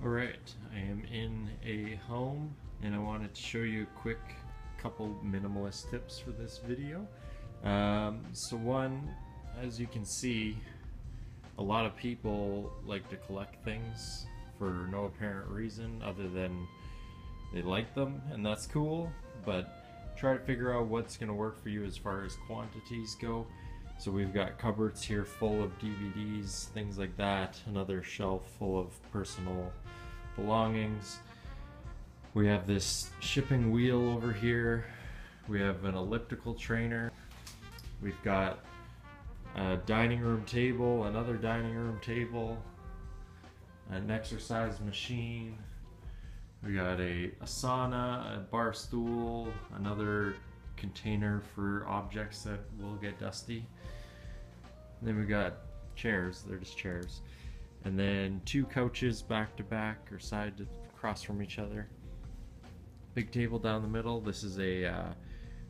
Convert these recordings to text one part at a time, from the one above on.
Alright, I am in a home and I wanted to show you a quick couple minimalist tips for this video. So one, as you can see, a lot of people like to collect things for no apparent reason other than they like them, and that's cool, but try to figure out what's going to work for you as far as quantities go. So we've got cupboards here full of DVDs, things like that, another shelf full of personal belongings. We have this shipping wheel over here. We have an elliptical trainer. We've got a dining room table, another dining room table, an exercise machine. We got a sauna, a bar stool, another container for objects that will get dusty. And then we got chairs, they're just chairs. And then two couches back to back or side to across from each other. Big table down the middle. This is a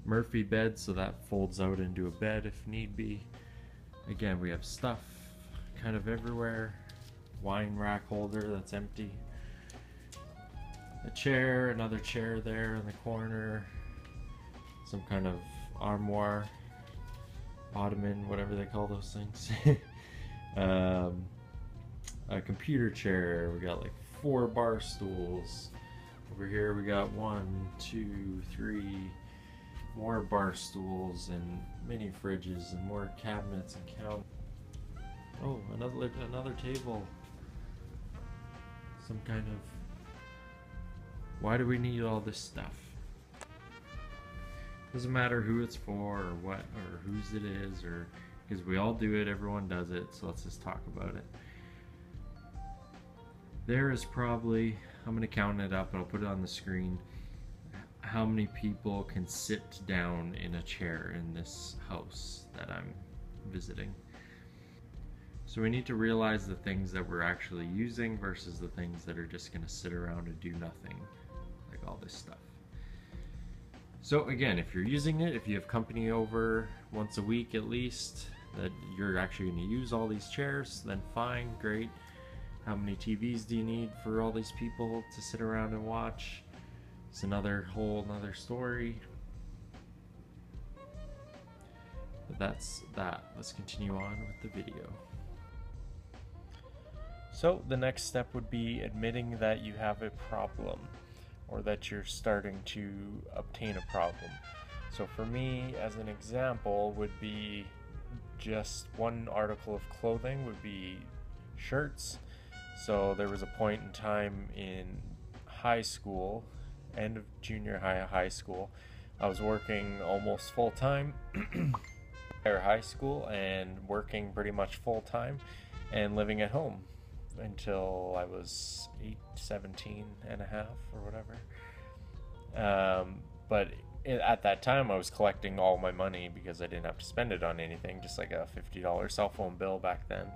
Murphy bed, so that folds out into a bed if need be. Again, we have stuff kind of everywhere. Wine rack holder that's empty. A chair, another chair there in the corner. Some kind of armoire, ottoman, whatever they call those things. A computer chair. We got like 4 bar stools. Over here we got 1, 2, 3 more bar stools and mini fridges and more cabinets and counters. Oh, another table. Some kind of... Why do we need all this stuff? Doesn't matter who it's for or what or whose it is, or because we all do it, everyone does it, so let's just talk about it. There is probably, I'm gonna count it up and I'll put it on the screen, how many people can sit down in a chair in this house that I'm visiting. So we need to realize the things that we're actually using versus the things that are just gonna sit around and do nothing, like all this stuff. So again, if you're using it, if you have company over once a week at least, that you're actually going to use all these chairs, then fine, great. How many TVs do you need for all these people to sit around and watch? It's another story. But that's that. Let's continue on with the video. So the next step would be admitting that you have a problem, or that you're starting to obtain a problem. So for me, as an example, would be just one article of clothing would be shirts. So there was a point in time in high school, end of junior high school, I was working almost full-time or high school and working pretty much full-time and living at home until I was 17 and a half or whatever. But at that time I was collecting all my money because I didn't have to spend it on anything, just like a $50 cell phone bill back then,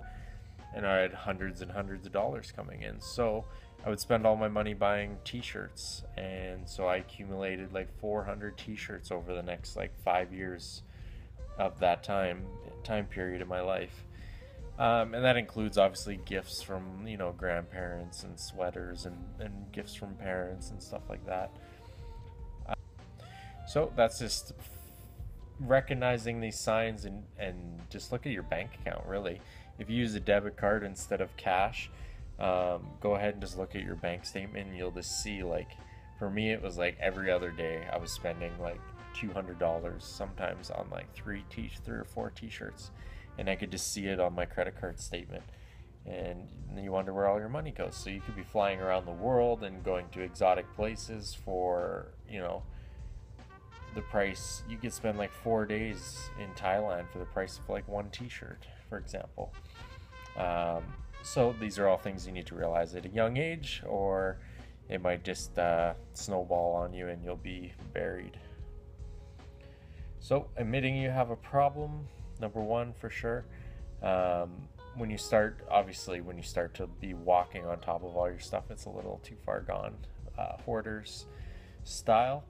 and I had hundreds and hundreds of dollars coming in, so I would spend all my money buying t-shirts, and so I accumulated like 400 t-shirts over the next like 5 years of that time period in my life. And that includes obviously gifts from, grandparents and sweaters and gifts from parents and stuff like that. So that's just recognizing these signs and just look at your bank account, really. If you use a debit card instead of cash, go ahead and just look at your bank statement and you'll just see, like, for me it was like every other day I was spending like $200 sometimes on like 3 or 4 t-shirts. And I could just see it on my credit card statement. And you wonder where all your money goes. So you could be flying around the world and going to exotic places for, the price. You could spend like 4 days in Thailand for the price of like 1 t-shirt, for example. So these are all things you need to realize at a young age, or it might just snowball on you and you'll be buried. So admitting you have a problem, number one, for sure. When you start to be walking on top of all your stuff, it's a little too far gone, hoarders style.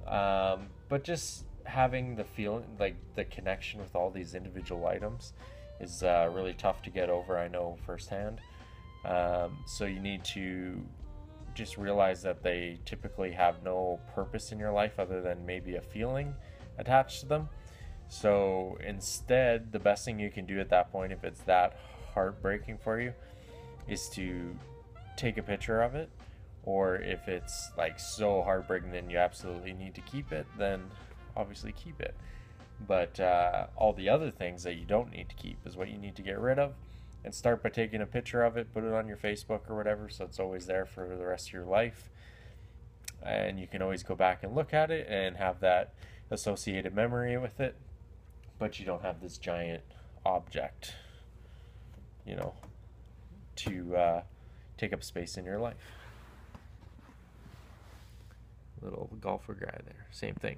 But just having the feeling, like the connection with all these individual items is really tough to get over, I know firsthand. So you need to just realize that they typically have no purpose in your life other than maybe a feeling attached to them. So instead, the best thing you can do at that point, if it's that heartbreaking for you, is to take a picture of it. Or if it's like so heartbreaking then you absolutely need to keep it, then obviously keep it. But all the other things that you don't need to keep is what you need to get rid of, and start by taking a picture of it, put it on your Facebook or whatever, so it's always there for the rest of your life. And you can always go back and look at it and have that associated memory with it, but you don't have this giant object, you know, to take up space in your life. Little golfer guy there, same thing.